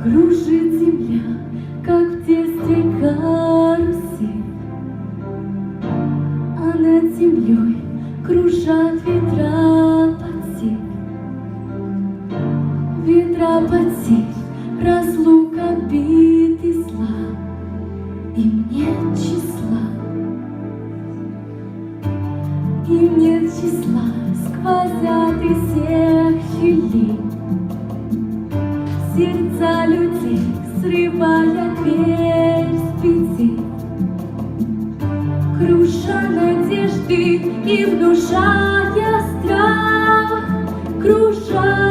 Кружит земля, как в тесте карусель, а над землей кружат ветра под сель. Ветра под сель, разлука, бит и зла, им нет числа. Им нет числа, сквозят из всех щелей сердца людей, срывая дверь с петель, круша надежды и внушая страх, круша